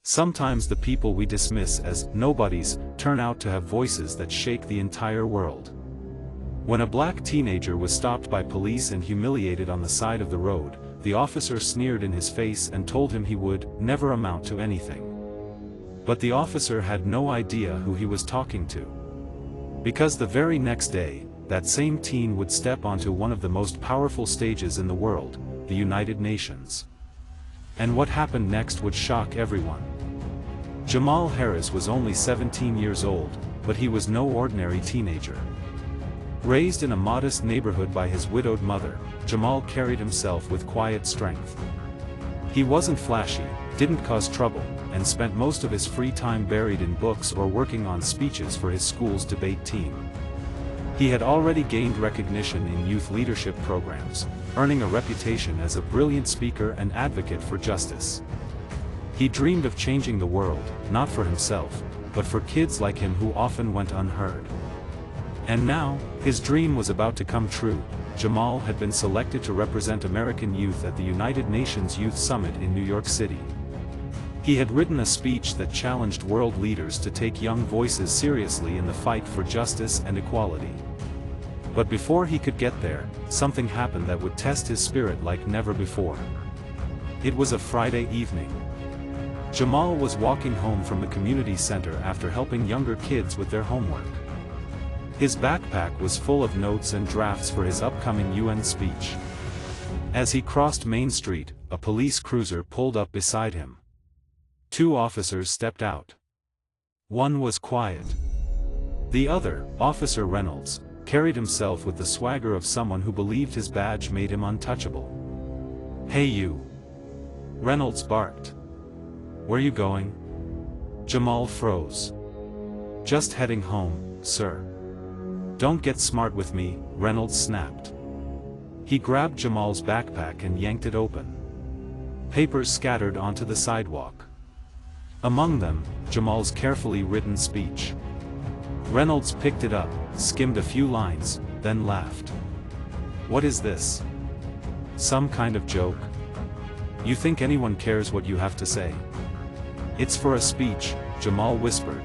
Sometimes the people we dismiss as nobodies turn out to have voices that shake the entire world. When a black teenager was stopped by police and humiliated on the side of the road, the officer sneered in his face and told him he would never amount to anything. But the officer had no idea who he was talking to. Because the very next day, that same teen would step onto one of the most powerful stages in the world, the United Nations. And what happened next would shock everyone. Jamal Harris was only 17 years old, but he was no ordinary teenager. Raised in a modest neighborhood by his widowed mother, Jamal carried himself with quiet strength. He wasn't flashy, didn't cause trouble, and spent most of his free time buried in books or working on speeches for his school's debate team. He had already gained recognition in youth leadership programs, earning a reputation as a brilliant speaker and advocate for justice. He dreamed of changing the world, not for himself, but for kids like him who often went unheard. And now, his dream was about to come true. Jamal had been selected to represent American youth at the United Nations Youth Summit in New York City. He had written a speech that challenged world leaders to take young voices seriously in the fight for justice and equality. But before he could get there, something happened that would test his spirit like never before. It was a Friday evening. Jamal was walking home from the community center after helping younger kids with their homework. His backpack was full of notes and drafts for his upcoming UN speech. As he crossed Main Street, a police cruiser pulled up beside him. Two officers stepped out. One was quiet. The other, Officer Reynolds, carried himself with the swagger of someone who believed his badge made him untouchable. "Hey you!" Reynolds barked. "Where you going?" Jamal froze. "Just heading home, sir." "Don't get smart with me," Reynolds snapped. He grabbed Jamal's backpack and yanked it open. Papers scattered onto the sidewalk. Among them, Jamal's carefully written speech. Reynolds picked it up, skimmed a few lines, then laughed. "What is this? Some kind of joke? You think anyone cares what you have to say?" "It's for a speech," Jamal whispered.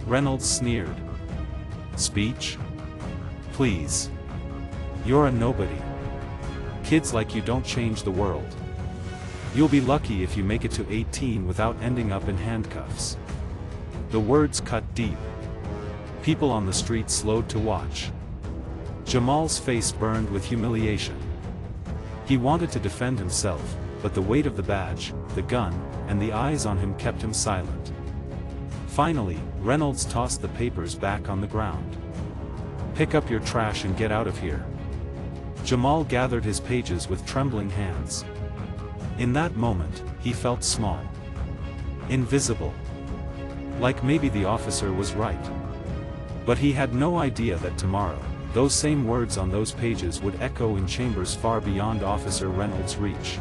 Reynolds sneered. "Speech? Please. You're a nobody. Kids like you don't change the world. You'll be lucky if you make it to 18 without ending up in handcuffs." The words cut deep. People on the street slowed to watch. Jamal's face burned with humiliation. He wanted to defend himself, but the weight of the badge, the gun, and the eyes on him kept him silent. Finally, Reynolds tossed the papers back on the ground. "Pick up your trash and get out of here." Jamal gathered his pages with trembling hands. In that moment, he felt small. Invisible. Like maybe the officer was right. But he had no idea that tomorrow, those same words on those pages would echo in chambers far beyond Officer Reynolds' reach.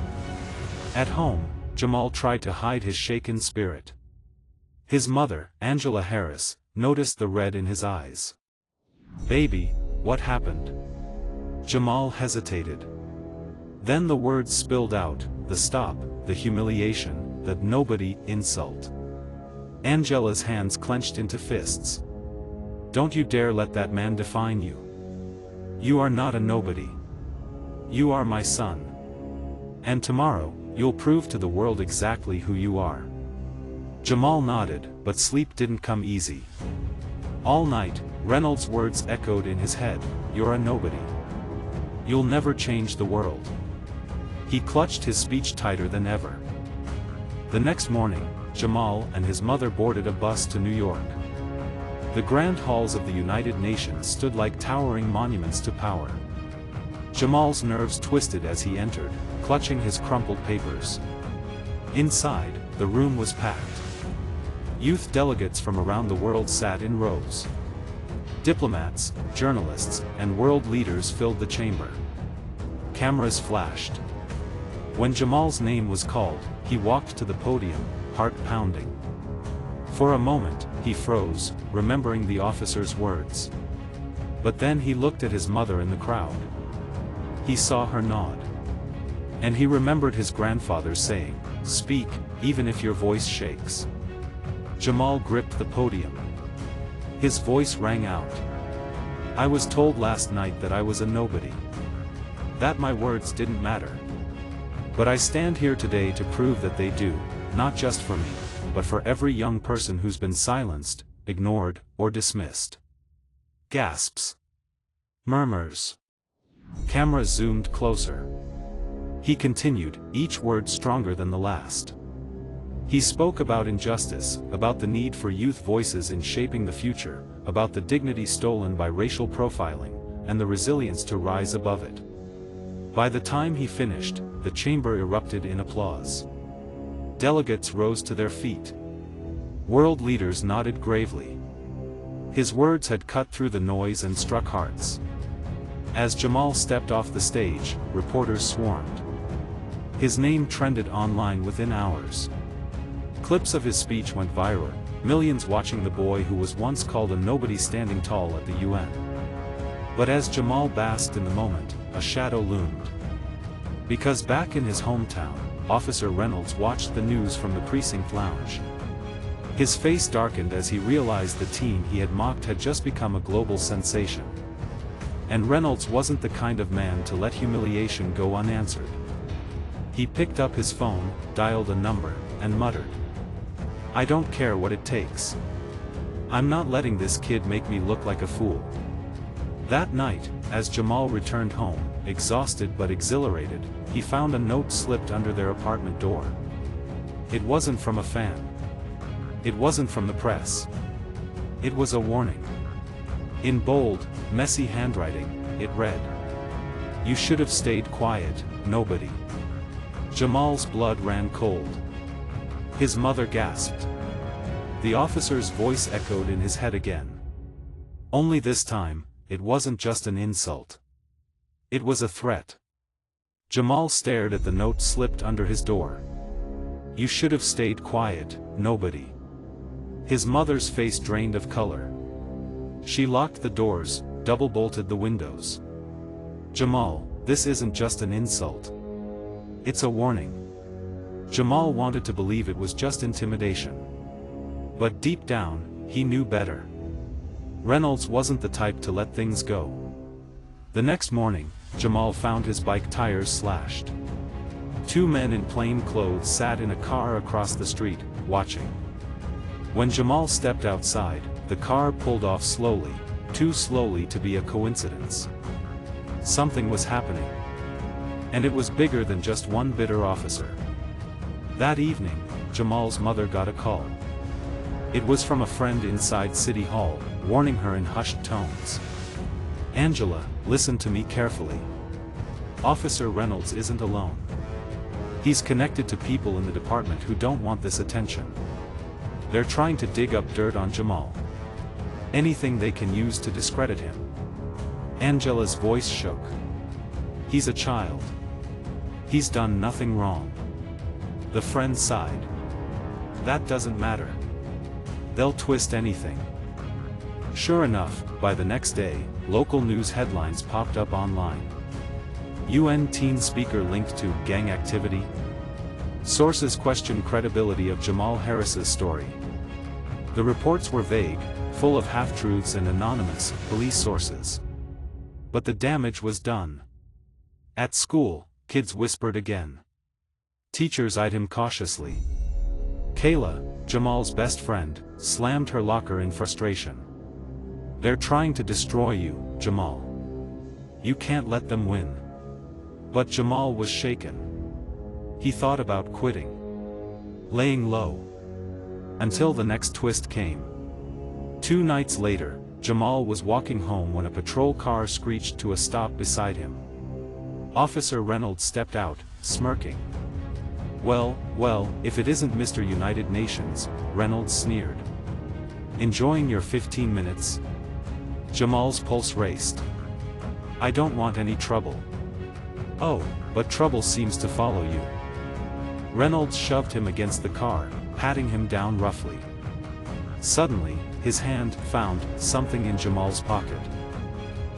At home, Jamal tried to hide his shaken spirit. His mother, Angela Harris, noticed the red in his eyes. "Baby, what happened?" Jamal hesitated. Then the words spilled out, the stop, the humiliation, the nobody insult. Angela's hands clenched into fists. "Don't you dare let that man define you. You are not a nobody. You are my son. And tomorrow, you'll prove to the world exactly who you are." Jamal nodded, but sleep didn't come easy. All night, Reynolds' words echoed in his head, "You're a nobody. You'll never change the world." He clutched his speech tighter than ever. The next morning, Jamal and his mother boarded a bus to New York. The grand halls of the United Nations stood like towering monuments to power. Jamal's nerves twisted as he entered, clutching his crumpled papers. Inside, the room was packed. Youth delegates from around the world sat in rows. Diplomats, journalists, and world leaders filled the chamber. Cameras flashed. When Jamal's name was called, he walked to the podium, heart pounding. For a moment, he froze, remembering the officer's words. But then he looked at his mother in the crowd. He saw her nod. And he remembered his grandfather saying, "Speak, even if your voice shakes. Jamal gripped the podium. His voice rang out. I was told last night that I was a nobody. That my words didn't matter. But I stand here today to prove that they do, not just for me, but for every young person who's been silenced, ignored, or dismissed. Gasps. Murmurs. Camera zoomed closer. He continued, each word stronger than the last. He spoke about injustice, about the need for youth voices in shaping the future, about the dignity stolen by racial profiling, and the resilience to rise above it. By the time he finished, the chamber erupted in applause. Delegates rose to their feet. World leaders nodded gravely. His words had cut through the noise and struck hearts. As Jamal stepped off the stage, reporters swarmed. His name trended online within hours. Clips of his speech went viral, millions watching the boy who was once called a nobody standing tall at the UN. But as Jamal basked in the moment, a shadow loomed. Because back in his hometown, Officer Reynolds watched the news from the precinct lounge. His face darkened as he realized the teen he had mocked had just become a global sensation. And Reynolds wasn't the kind of man to let humiliation go unanswered. He picked up his phone, dialed a number, and muttered, I don't care what it takes. I'm not letting this kid make me look like a fool. That night, as Jamal returned home, exhausted but exhilarated, he found a note slipped under their apartment door. It wasn't from a fan. It wasn't from the press. It was a warning. In bold, messy handwriting, it read, You should have stayed quiet, nobody. Jamal's blood ran cold. His mother gasped. The officer's voice echoed in his head again. Only this time, it wasn't just an insult. It was a threat. Jamal stared at the note slipped under his door. You should have stayed quiet, nobody. His mother's face drained of color. She locked the doors, double-bolted the windows. Jamal, this isn't just an insult. It's a warning. Jamal wanted to believe it was just intimidation. But deep down, he knew better. Reynolds wasn't the type to let things go. The next morning, Jamal found his bike tires slashed. Two men in plain clothes sat in a car across the street, watching. When Jamal stepped outside, the car pulled off slowly, too slowly to be a coincidence. Something was happening. And it was bigger than just one bitter officer. That evening, Jamal's mother got a call. It was from a friend inside City Hall, warning her in hushed tones. Angela, listen to me carefully. Officer Reynolds isn't alone. He's connected to people in the department who don't want this attention. They're trying to dig up dirt on Jamal. Anything they can use to discredit him. Angela's voice shook. He's a child. He's done nothing wrong. The friend sighed. That doesn't matter. They'll twist anything. Sure enough, by the next day, local news headlines popped up online. UN teen speaker linked to gang activity. Sources questioned credibility of Jamal Harris's story. The reports were vague, full of half-truths and anonymous police sources. But the damage was done. At school, kids whispered again. Teachers eyed him cautiously. Kayla, Jamal's best friend, slammed her locker in frustration. They're trying to destroy you, Jamal. You can't let them win. But Jamal was shaken. He thought about quitting. Laying low. Until the next twist came. 2 nights later, Jamal was walking home when a patrol car screeched to a stop beside him. Officer Reynolds stepped out, smirking. Well, if it isn't Mr. United Nations, Reynolds sneered. Enjoying your 15 minutes? Jamal's pulse raced. I don't want any trouble. Oh, but trouble seems to follow you. Reynolds shoved him against the car, patting him down roughly. Suddenly, his hand found something in Jamal's pocket.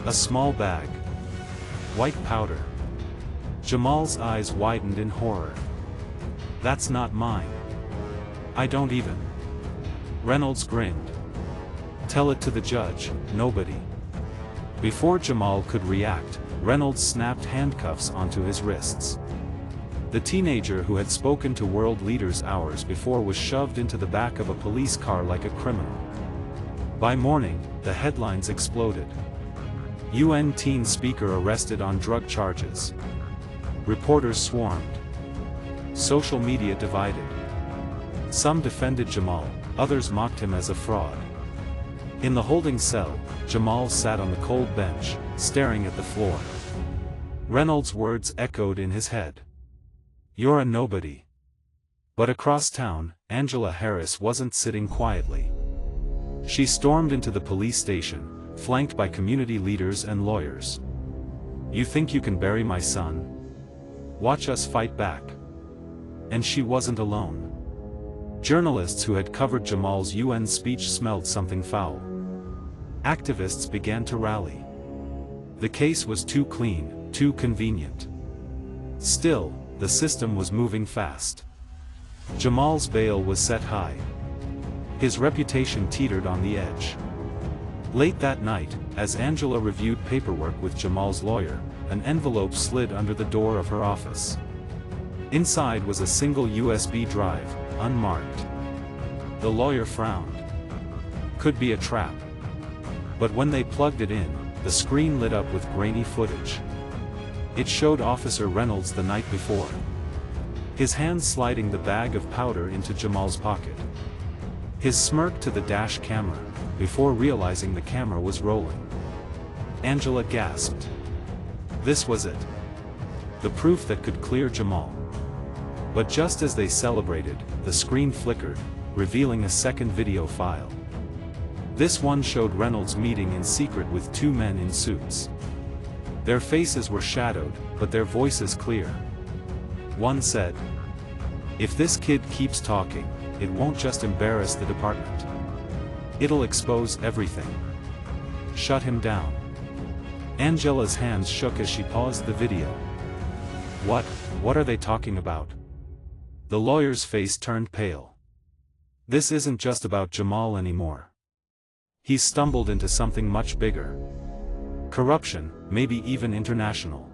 A small bag. White powder. Jamal's eyes widened in horror. That's not mine. I don't even. Reynolds grinned. Tell it to the judge, nobody. Before Jamal could react, Reynolds snapped handcuffs onto his wrists. The teenager who had spoken to world leaders hours before was shoved into the back of a police car like a criminal. By morning, the headlines exploded. UN teen speaker arrested on drug charges. Reporters swarmed. Social media divided. Some defended Jamal, others mocked him as a fraud. In the holding cell, Jamal sat on the cold bench, staring at the floor. Reynolds' words echoed in his head. You're a nobody. But across town, Angela Harris wasn't sitting quietly. She stormed into the police station, flanked by community leaders and lawyers. You think you can bury my son? Watch us fight back. And she wasn't alone. Journalists who had covered Jamal's UN speech smelled something foul. Activists began to rally. The case was too clean, too convenient. Still, the system was moving fast. Jamal's bail was set high. His reputation teetered on the edge. Late that night, as Angela reviewed paperwork with Jamal's lawyer, an envelope slid under the door of her office. Inside was a single USB drive, unmarked. The lawyer frowned. Could be a trap. But when they plugged it in, the screen lit up with grainy footage. It showed Officer Reynolds the night before. His hand sliding the bag of powder into Jamal's pocket. His smirk to the dash camera, before realizing the camera was rolling. Angela gasped. This was it. The proof that could clear Jamal. But just as they celebrated, the screen flickered, revealing a second video file. This one showed Reynolds meeting in secret with two men in suits. Their faces were shadowed, but their voices clear. One said, "If this kid keeps talking, it won't just embarrass the department. It'll expose everything. Shut him down." Angela's hands shook as she paused the video. What are they talking about? The lawyer's face turned pale. This isn't just about Jamal anymore. He's stumbled into something much bigger. Corruption, maybe even international.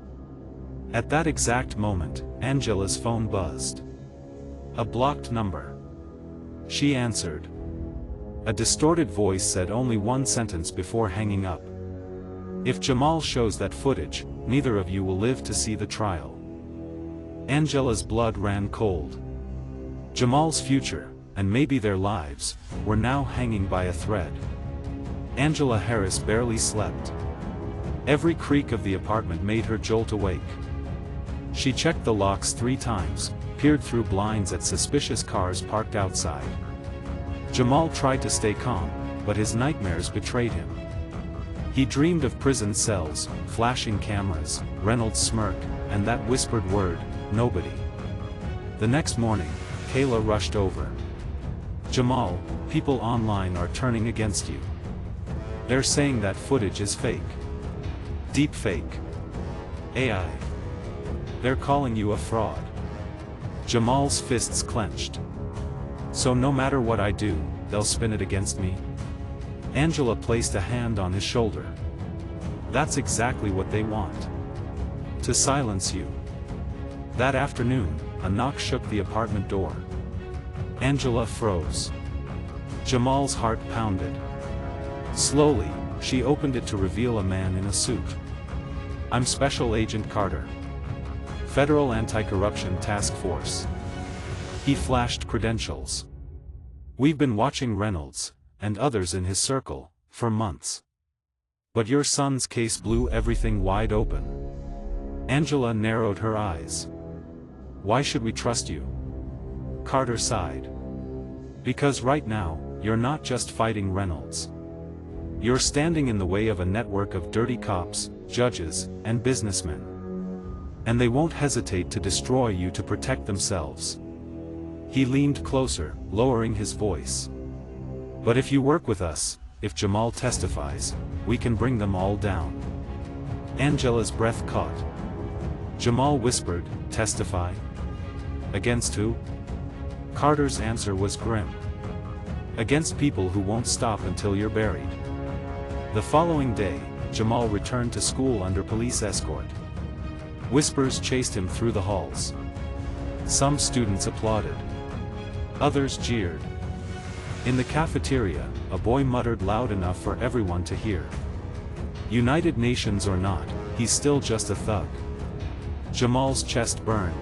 At that exact moment, Angela's phone buzzed. A blocked number. She answered. A distorted voice said only one sentence before hanging up. If Jamal shows that footage, neither of you will live to see the trial. Angela's blood ran cold. Jamal's future, and maybe their lives, were now hanging by a thread. Angela Harris barely slept. Every creak of the apartment made her jolt awake. She checked the locks 3 times, peered through blinds at suspicious cars parked outside. Jamal tried to stay calm, but his nightmares betrayed him. He dreamed of prison cells, flashing cameras, Reynolds' smirk, and that whispered word, nobody. The next morning, Kayla rushed over. Jamal, people online are turning against you. They're saying that footage is fake. Deep fake. AI. They're calling you a fraud. Jamal's fists clenched. So no matter what I do, they'll spin it against me? Angela placed a hand on his shoulder. That's exactly what they want. To silence you. That afternoon, a knock shook the apartment door. Angela froze. Jamal's heart pounded. Slowly, she opened it to reveal a man in a suit. I'm Special Agent Carter. Federal Anti-Corruption Task Force. He flashed credentials. We've been watching Reynolds, and others in his circle, for months. But your son's case blew everything wide open. Angela narrowed her eyes. Why should we trust you? Carter sighed. Because right now, you're not just fighting Reynolds. You're standing in the way of a network of dirty cops, judges, and businessmen. And they won't hesitate to destroy you to protect themselves. He leaned closer, lowering his voice. But if you work with us, if Jamal testifies, we can bring them all down. Angela's breath caught. Jamal whispered, testify? Against who? Carter's answer was grim. Against people who won't stop until you're buried. The following day, Jamal returned to school under police escort. Whispers chased him through the halls. Some students applauded. Others jeered. In the cafeteria, a boy muttered loud enough for everyone to hear. United Nations or not, he's still just a thug. Jamal's chest burned.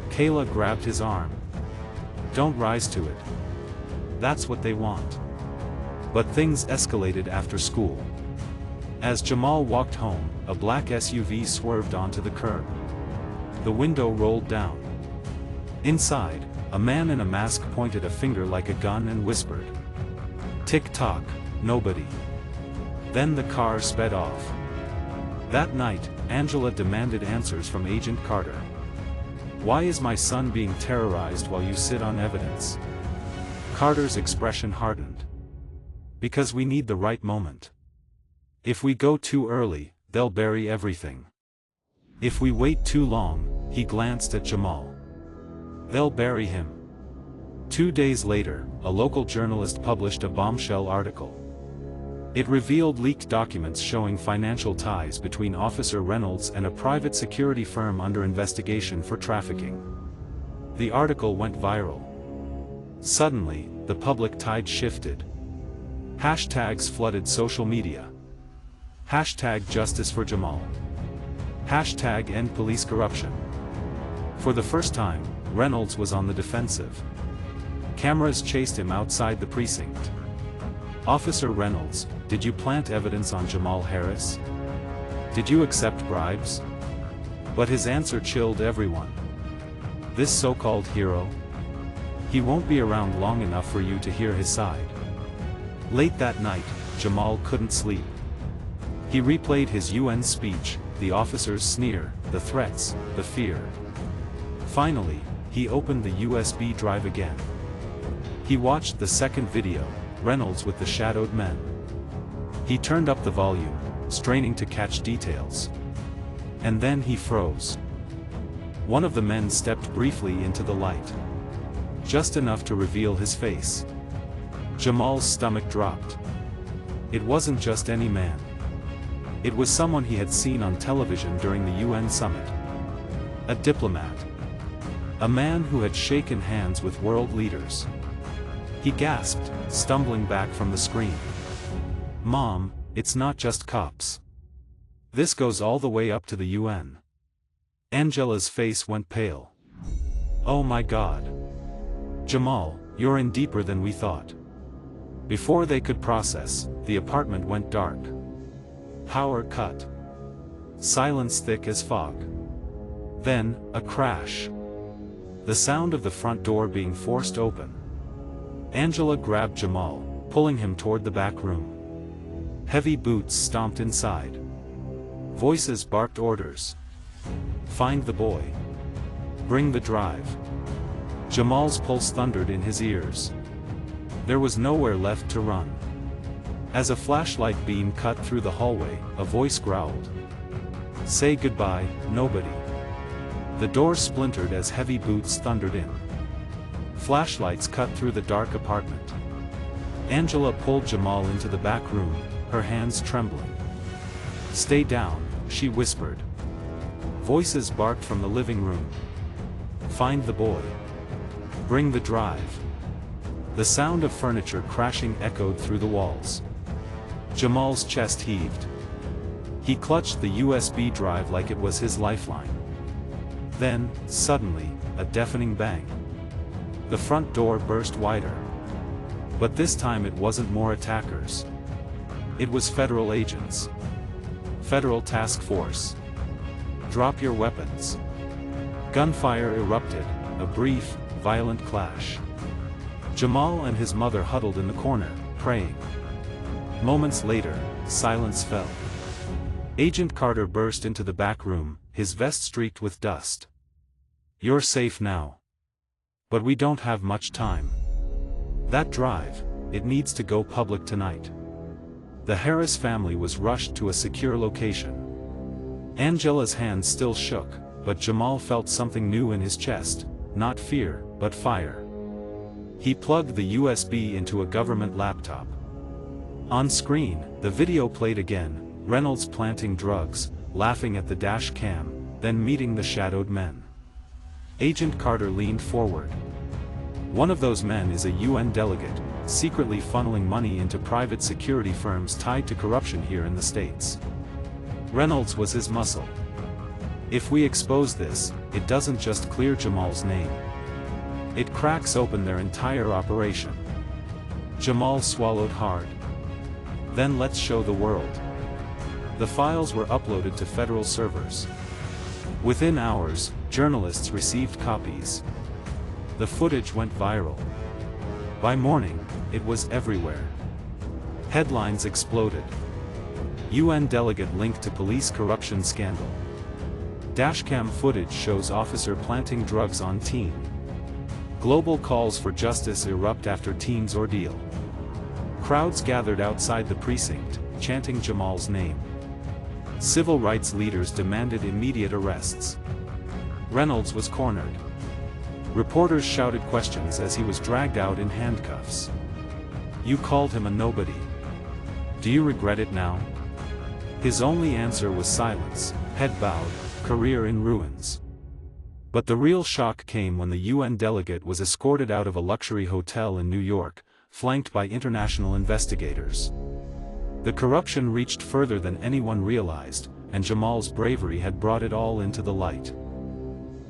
Kayla grabbed his arm. Don't rise to it. That's what they want. But things escalated after school. As Jamal walked home, a black SUV swerved onto the curb. The window rolled down. Inside, a man in a mask pointed a finger like a gun and whispered, "Tick-tock, nobody." Then the car sped off. That night, Angela demanded answers from Agent Carter. "Why is my son being terrorized while you sit on evidence?" Carter's expression hardened. "Because we need the right moment. If we go too early, they'll bury everything. If we wait too long," he glanced at Jamal, "they'll bury him." 2 days later, a local journalist published a bombshell article. It revealed leaked documents showing financial ties between Officer Reynolds and a private security firm under investigation for trafficking. The article went viral. Suddenly, the public tide shifted. Hashtags flooded social media. Hashtag justice for Jamal. Hashtag end police corruption. For the first time, Reynolds was on the defensive. Cameras chased him outside the precinct. "Officer Reynolds, did you plant evidence on Jamal Harris? Did you accept bribes?" But his answer chilled everyone. "This so-called hero? He won't be around long enough for you to hear his side." Late that night, Jamal couldn't sleep. He replayed his UN speech, the officer's sneer, the threats, the fear. Finally, he opened the USB drive again. He watched the second video, Reynolds with the shadowed men. He turned up the volume, straining to catch details. And then he froze. One of the men stepped briefly into the light. Just enough to reveal his face. Jamal's stomach dropped. It wasn't just any man. It was someone he had seen on television during the UN summit. A diplomat. A man who had shaken hands with world leaders. He gasped, stumbling back from the screen. "Mom, it's not just cops. This goes all the way up to the UN." Angela's face went pale. "Oh my God. Jamal, you're in deeper than we thought." Before they could process, the apartment went dark. Power cut. Silence thick as fog. Then, a crash. The sound of the front door being forced open. Angela grabbed Jamal, pulling him toward the back room. Heavy boots stomped inside. Voices barked orders. "Find the boy. Bring the drive." Jamal's pulse thundered in his ears. There was nowhere left to run. As a flashlight beam cut through the hallway, a voice growled. "Say goodbye, nobody." The door splintered as heavy boots thundered in. Flashlights cut through the dark apartment. Angela pulled Jamal into the back room, her hands trembling. "Stay down," she whispered. Voices barked from the living room. "Find the boy. Bring the drive." The sound of furniture crashing echoed through the walls. Jamal's chest heaved. He clutched the USB drive like it was his lifeline. Then, suddenly, a deafening bang. The front door burst wider. But this time it wasn't more attackers. It was federal agents. Federal Task Force. "Drop your weapons." Gunfire erupted, a brief, violent clash. Jamal and his mother huddled in the corner, praying. Moments later, silence fell. Agent Carter burst into the back room, his vest streaked with dust. "You're safe now. But we don't have much time. That drive, it needs to go public tonight." The Harris family was rushed to a secure location. Angela's hands still shook, but Jamal felt something new in his chest, not fear, but fire. He plugged the USB into a government laptop. On screen, the video played again, Reynolds planting drugs, laughing at the dash cam, then meeting the shadowed men. Agent Carter leaned forward. One of those men is a UN delegate, secretly funneling money into private security firms tied to corruption here in the States. Reynolds was his muscle. If we expose this, it doesn't just clear Jamal's name. It cracks open their entire operation. Jamal swallowed hard. Then let's show the world. The files were uploaded to federal servers. Within hours, journalists received copies. The footage went viral. By morning, it was everywhere. Headlines exploded. UN delegate linked to police corruption scandal. Dashcam footage shows officer planting drugs on teen. Global calls for justice erupt after teen's ordeal. Crowds gathered outside the precinct, chanting Jamal's name. Civil rights leaders demanded immediate arrests. Reynolds was cornered. Reporters shouted questions as he was dragged out in handcuffs. You called him a nobody. Do you regret it now? His only answer was silence, head bowed, career in ruins. But the real shock came when the UN delegate was escorted out of a luxury hotel in New York, flanked by international investigators. The corruption reached further than anyone realized, and Jamal's bravery had brought it all into the light.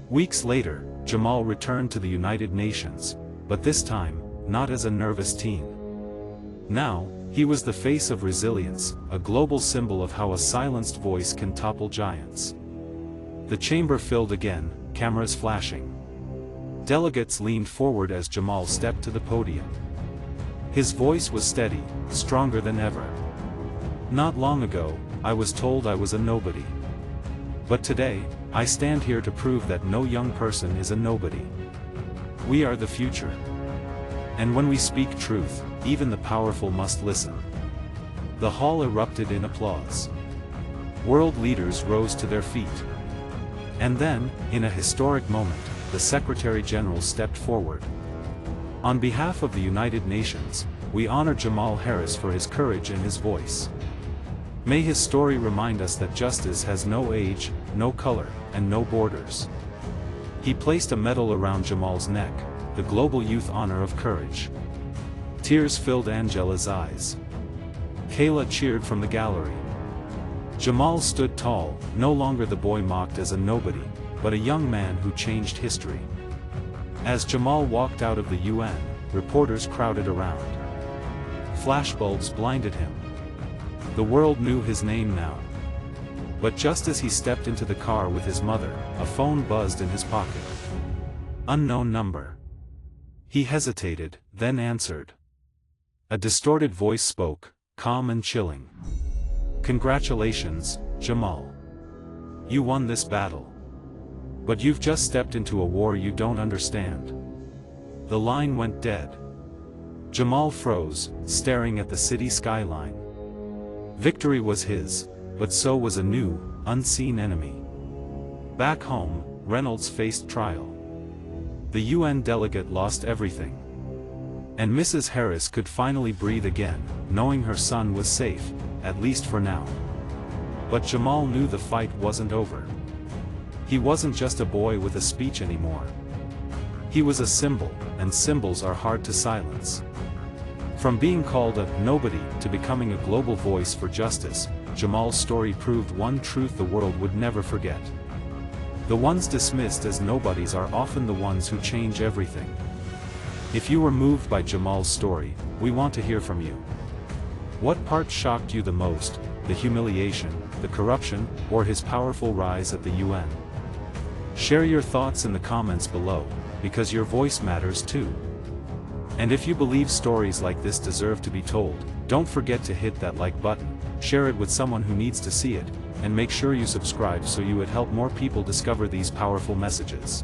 Weeks later, Jamal returned to the United Nations, but this time, not as a nervous teen. Now, he was the face of resilience, a global symbol of how a silenced voice can topple giants. The chamber filled again, cameras flashing. Delegates leaned forward as Jamal stepped to the podium. His voice was steady, stronger than ever. Not long ago, I was told I was a nobody. But today, I stand here to prove that no young person is a nobody. We are the future. And when we speak truth, even the powerful must listen. The hall erupted in applause. World leaders rose to their feet. And then, in a historic moment, the Secretary General stepped forward. On behalf of the United Nations, we honor Jamal Harris for his courage and his voice. May his story remind us that justice has no age, no color, and no borders. He placed a medal around Jamal's neck, the Global Youth Honor of Courage. Tears filled Angela's eyes. Kayla cheered from the gallery. Jamal stood tall, no longer the boy mocked as a nobody, but a young man who changed history. As Jamal walked out of the UN, reporters crowded around. Flashbulbs blinded him. The world knew his name now. But just as he stepped into the car with his mother, a phone buzzed in his pocket. Unknown number. He hesitated, then answered. A distorted voice spoke, calm and chilling. Congratulations, Jamal. You won this battle. But you've just stepped into a war you don't understand. The line went dead. Jamal froze, staring at the city skyline. Victory was his, but so was a new, unseen enemy. Back home, Reynolds faced trial. The UN delegate lost everything. And Mrs. Harris could finally breathe again, knowing her son was safe, at least for now. But Jamal knew the fight wasn't over. He wasn't just a boy with a speech anymore. He was a symbol, and symbols are hard to silence. From being called a nobody to becoming a global voice for justice, Jamal's story proved one truth the world would never forget. The ones dismissed as nobodies are often the ones who change everything. If you were moved by Jamal's story, we want to hear from you. What part shocked you the most, the humiliation, the corruption, or his powerful rise at the UN? Share your thoughts in the comments below, because your voice matters too. And if you believe stories like this deserve to be told, don't forget to hit that like button, share it with someone who needs to see it, and make sure you subscribe so you would help more people discover these powerful messages.